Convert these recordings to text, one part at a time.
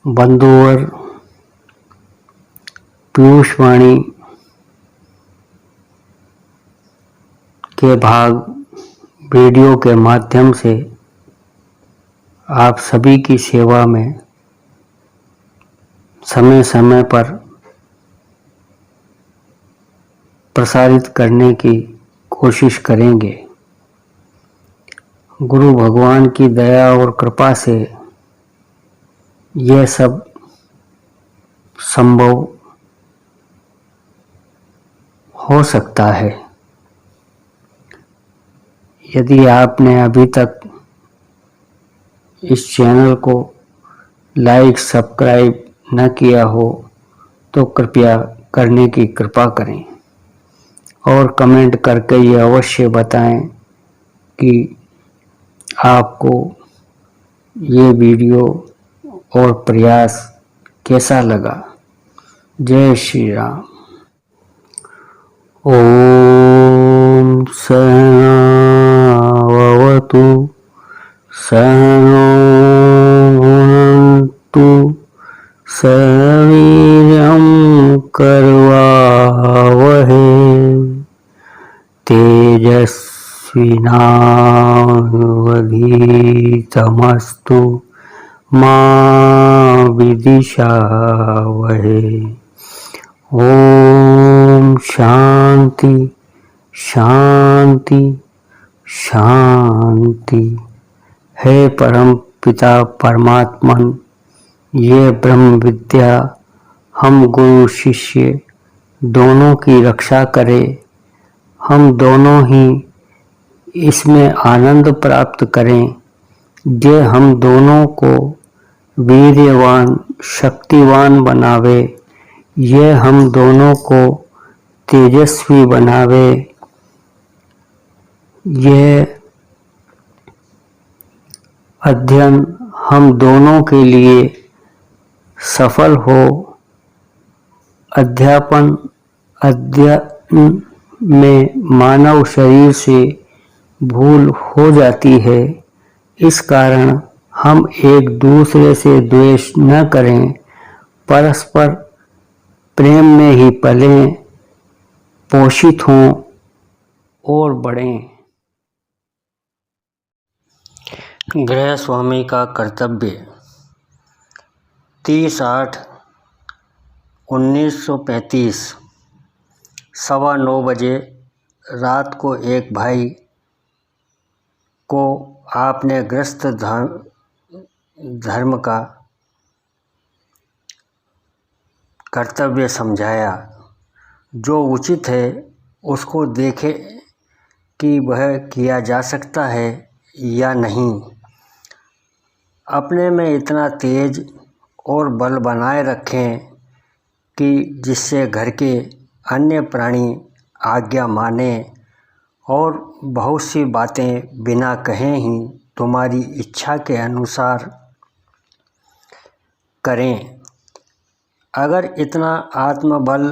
बंधुवर पीयूषवाणी के भाग वीडियो के माध्यम से आप सभी की सेवा में समय समय पर प्रसारित करने की कोशिश करेंगे। गुरु भगवान की दया और कृपा से यह सब संभव हो सकता है। यदि आपने अभी तक इस चैनल को लाइक सब्सक्राइब न किया हो तो कृपया करने की कृपा करें और कमेंट करके ये अवश्य बताएं कि आपको ये वीडियो और प्रयास कैसा लगा। जय श्री राम। ओम सहना भवतु सहनो भुनक्तु सह वीर्यं करवावहै तेजस्विनावधीतमस्तु मा विद्विषावहै। ओम शांति शांति शांति। हे परम पिता परमात्मन, ये ब्रह्म विद्या हम गुरु शिष्य दोनों की रक्षा करे। हम दोनों ही इसमें आनंद प्राप्त करें। ये हम दोनों को वीर्यवान शक्तिवान बनावे। ये हम दोनों को तेजस्वी बनावे। यह अध्ययन हम दोनों के लिए सफल हो। अध्ययन में मानव शरीर से भूल हो जाती है। इस कारण हम एक दूसरे से द्वेष न करें, परस्पर प्रेम में ही पलें, पोषित हों और बढ़ें। गृह स्वामी का कर्तव्य 30/8/1935 9:15 बजे रात को एक भाई को आपने गृहस्थ धर्म का कर्तव्य समझाया। जो उचित है उसको देखें कि वह किया जा सकता है या नहीं। अपने में इतना तेज और बल बनाए रखें कि जिससे घर के अन्य प्राणी आज्ञा माने और बहुत सी बातें बिना कहे ही तुम्हारी इच्छा के अनुसार करें। अगर इतना आत्मबल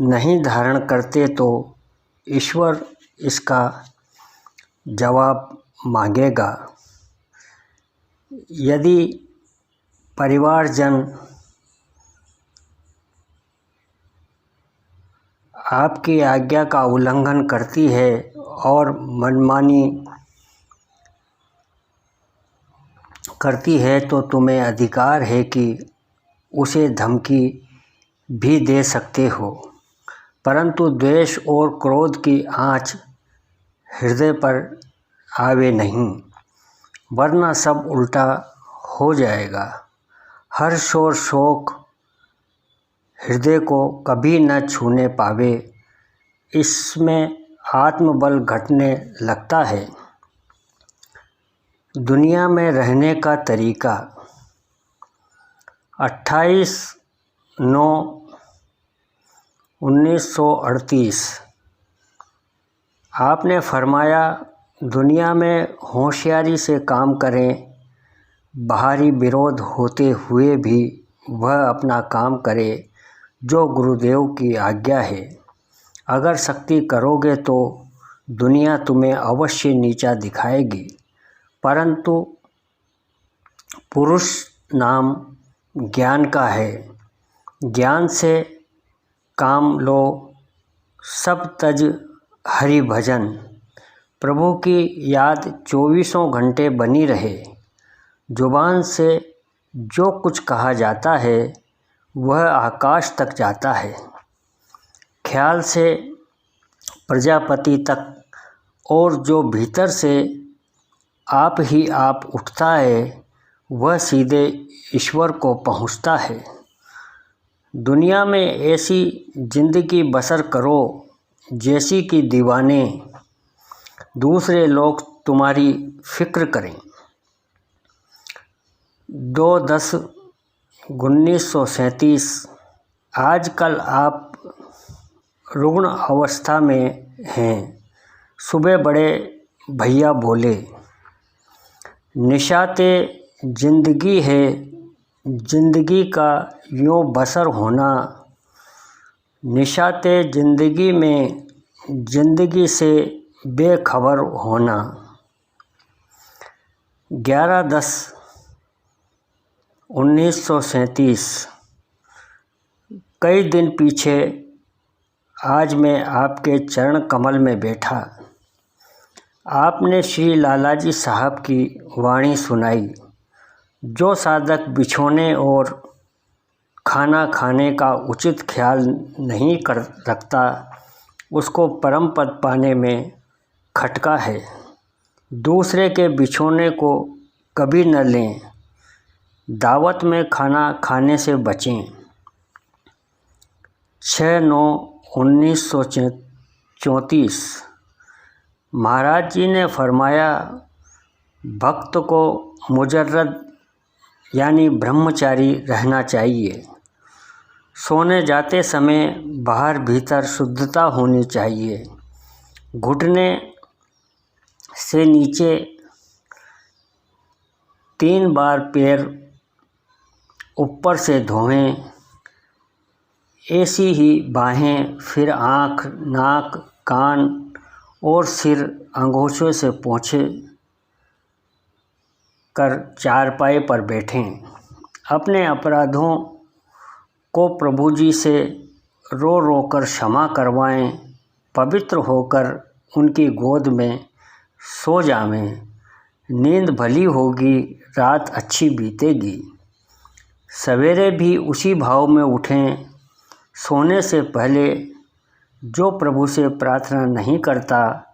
नहीं धारण करते तो ईश्वर इसका जवाब मांगेगा। यदि परिवारजन आपकी आज्ञा का उल्लंघन करती है और मनमानी करती है तो तुम्हें अधिकार है कि उसे धमकी भी दे सकते हो, परंतु द्वेष और क्रोध की आँच हृदय पर आवे नहीं, वरना सब उल्टा हो जाएगा। हर्ष और शोक हृदय को कभी न छूने पावे, इसमें आत्मबल घटने लगता है। दुनिया में रहने का तरीका 28/9/1938 आपने फरमाया, दुनिया में होशियारी से काम करें। बाहरी विरोध होते हुए भी वह अपना काम करे जो गुरुदेव की आज्ञा है। अगर शक्ति करोगे तो दुनिया तुम्हें अवश्य नीचा दिखाएगी, परंतु पुरुष नाम ज्ञान का है। ज्ञान से काम लो सब तज हरि भजन। प्रभु की याद 24 घंटे बनी रहे। जुबान से जो कुछ कहा जाता है वह आकाश तक जाता है। ख्याल से प्रजापति तक और जो भीतर से आप ही आप उठता है वह सीधे ईश्वर को पहुँचता है। दुनिया में ऐसी जिंदगी बसर करो जैसी कि दीवाने दूसरे लोग तुम्हारी फिक्र करें। 2/10/1937। आजकल आप रुग्ण अवस्था में हैं। सुबह बड़े भैया बोले, निशाते जिंदगी है, जिंदगी का यूँ बसर होना। निशाते जिंदगी में जिंदगी से बेखबर होना। 11/10/1937। कई दिन पीछे आज मैं आपके चरण कमल में बैठा। आपने श्री लालाजी साहब की वाणी सुनाई। जो साधक बिछोने और खाना खाने का उचित ख्याल नहीं कर रखता उसको परम पद पाने में खटका है। दूसरे के बिछोने को कभी न लें। दावत में खाना खाने से बचें। 6/9/1934। महाराज जी ने फरमाया, भक्त को मुजर्रद यानी ब्रह्मचारी रहना चाहिए। सोने जाते समय बाहर भीतर शुद्धता होनी चाहिए। घुटने से नीचे 3 बार पैर ऊपर से धोएं। ऐसी ही बाहें, फिर आँख, नाक, कान और सिर अंगूठों से पोंछे कर चारपाई पर बैठें। अपने अपराधों को प्रभु जी से रो रो कर क्षमा करवाएं। पवित्र होकर उनकी गोद में सो जावें। नींद भली होगी, रात अच्छी बीतेगी। सवेरे भी उसी भाव में उठें। सोने से पहले जो प्रभु से प्रार्थना नहीं करता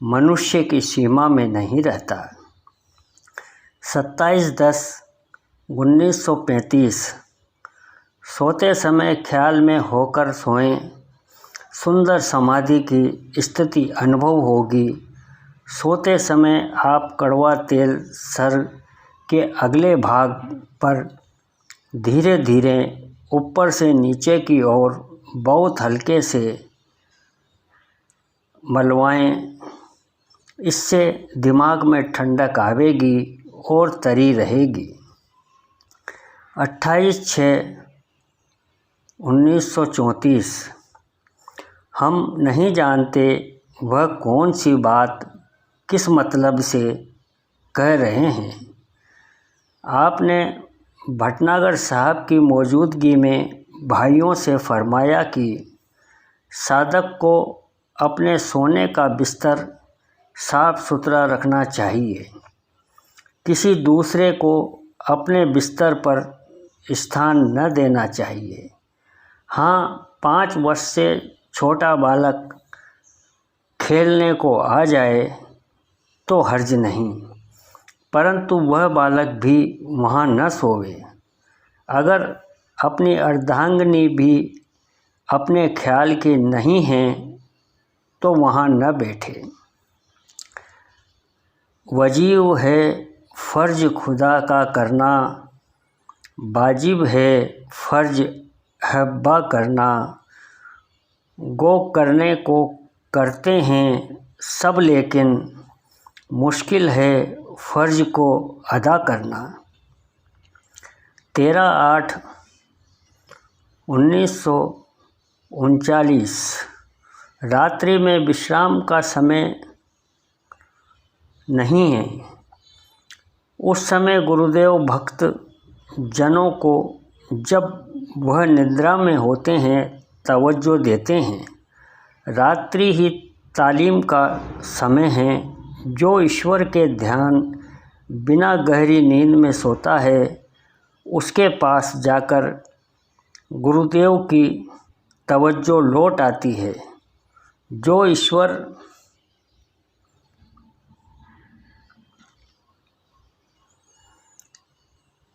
मनुष्य की सीमा में नहीं रहता। 27/10/1935। सोते समय ख्याल में होकर सोएं। सुंदर समाधि की स्थिति अनुभव होगी। सोते समय आप कड़वा तेल सर के अगले भाग पर धीरे धीरे ऊपर से नीचे की ओर बहुत हल्के से मलवाएं। इससे दिमाग में ठंडक आवेगी और तरी रहेगी। 28/6/1934। हम नहीं जानते वह कौन सी बात किस मतलब से कह रहे हैं। आपने भटनागर साहब की मौजूदगी में भाइयों से फरमाया कि साधक को अपने सोने का बिस्तर साफ सुथरा रखना चाहिए। किसी दूसरे को अपने बिस्तर पर स्थान न देना चाहिए। हाँ, 5 वर्ष से छोटा बालक खेलने को आ जाए तो हर्ज नहीं, परंतु वह बालक भी वहाँ न सोवे। अगर अपनी अर्धांगिनी भी अपने ख्याल की नहीं है तो वहाँ न बैठे। वजीब है फ़र्ज खुदा का करना, वाजिब है फ़र्ज हब्बा करना। गो करने को करते हैं सब, लेकिन मुश्किल है फ़र्ज को अदा करना। 13/8/1939। रात्रि में विश्राम का समय नहीं है। उस समय गुरुदेव भक्त जनों को जब वह निद्रा में होते हैं तवज्जो देते हैं। रात्रि ही तालीम का समय है। जो ईश्वर के ध्यान बिना गहरी नींद में सोता है उसके पास जाकर गुरुदेव की तवज्जो लौट आती है। जो ईश्वर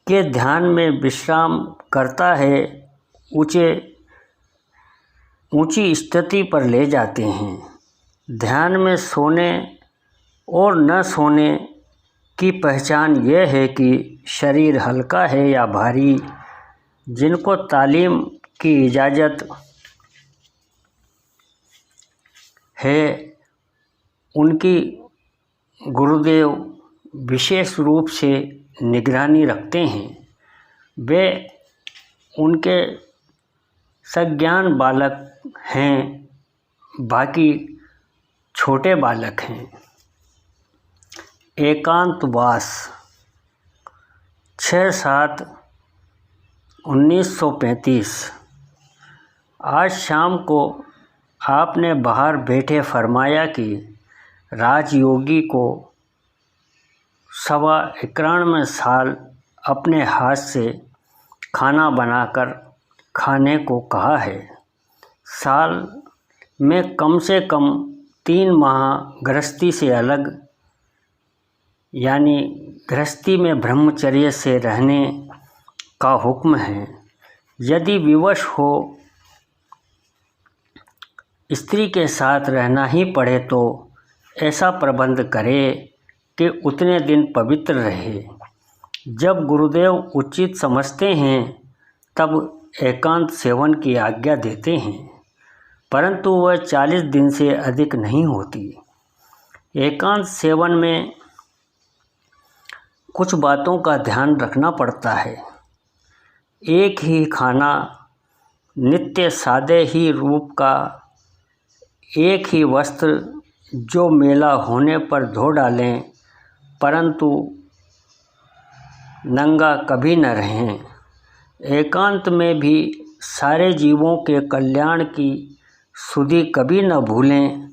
के ध्यान में विश्राम करता है ऊंची स्थिति पर ले जाते हैं। ध्यान में सोने और न सोने की पहचान यह है कि शरीर हल्का है या भारी। जिनको तालीम की इजाज़त है उनकी गुरुदेव विशेष रूप से निगरानी रखते हैं। वे उनके सज्ञान बालक हैं, बाकी छोटे बालक हैं। एकांतवास 6/7/1935। आज शाम को आपने बाहर बैठे फरमाया कि राजयोगी को 91 साल अपने हाथ से खाना बनाकर खाने को कहा है। साल में कम से कम 3 माह गृहस्थी से अलग यानी गृहस्थी में ब्रह्मचर्य से रहने का हुक्म है। यदि विवश हो स्त्री के साथ रहना ही पड़े तो ऐसा प्रबंध करे कि उतने दिन पवित्र रहे। जब गुरुदेव उचित समझते हैं तब एकांत सेवन की आज्ञा देते हैं, परंतु वह 40 दिन से अधिक नहीं होती। एकांत सेवन में कुछ बातों का ध्यान रखना पड़ता है। एक ही खाना, नित्य सादे ही रूप का एक ही वस्त्र जो मेला होने पर धो डालें, परंतु नंगा कभी न रहें। एकांत में भी सारे जीवों के कल्याण की सुधि कभी न भूलें।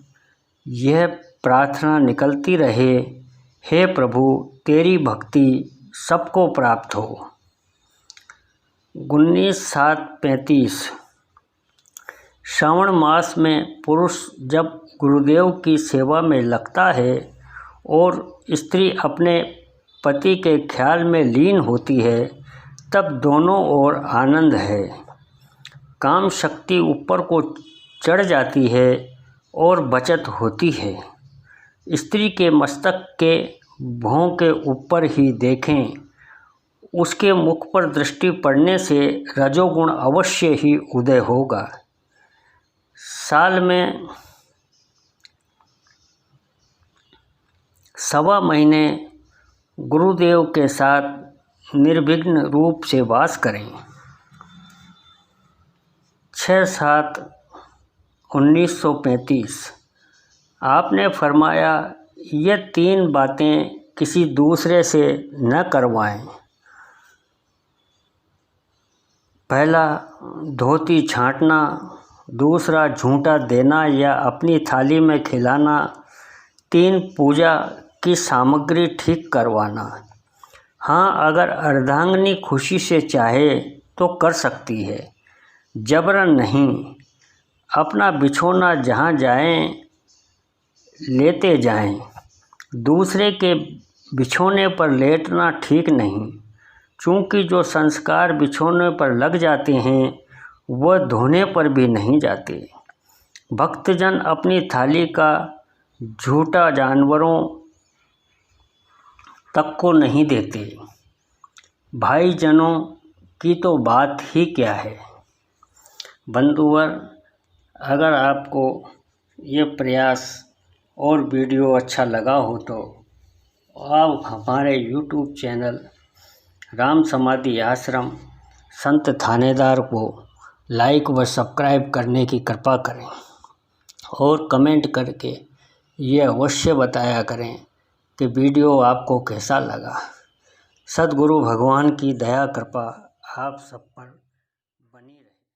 यह प्रार्थना निकलती रहे, हे प्रभु तेरी भक्ति सबको प्राप्त हो। 19/7/35। श्रावण मास में पुरुष जब गुरुदेव की सेवा में लगता है और स्त्री अपने पति के ख्याल में लीन होती है, तब दोनों ओर आनंद है। काम शक्ति ऊपर को चढ़ जाती है और बचत होती है। स्त्री के मस्तक के भौं के ऊपर ही देखें, उसके मुख पर दृष्टि पड़ने से रजोगुण अवश्य ही उदय होगा। साल में 1.25 महीने गुरुदेव के साथ निर्विघ्न रूप से वास करें। 6/7/1935। आपने फरमाया, ये 3 बातें किसी दूसरे से न करवाएं। पहला, धोती छांटना। दूसरा, झूठा देना या अपनी थाली में खिलाना। 3, पूजा की सामग्री ठीक करवाना। हाँ, अगर अर्धांगिनी खुशी से चाहे तो कर सकती है, जबरन नहीं। अपना बिछोना जहाँ जाएं लेते जाएं। दूसरे के बिछोने पर लेटना ठीक नहीं, चूँकि जो संस्कार बिछोने पर लग जाते हैं वह धोने पर भी नहीं जाते। भक्तजन अपनी थाली का झूठा जानवरों तक को नहीं देते। भाईजनों की तो बात ही क्या है। बंधुवर, अगर आपको ये प्रयास और वीडियो अच्छा लगा हो तो आप हमारे YouTube चैनल राम समाधि आश्रम संत थानेदार को लाइक व सब्सक्राइब करने की कृपा करें और कमेंट करके ये अवश्य बताया करें कि वीडियो आपको कैसा लगा। सद्गुरु भगवान की दया कृपा आप सब पर बनी रहे।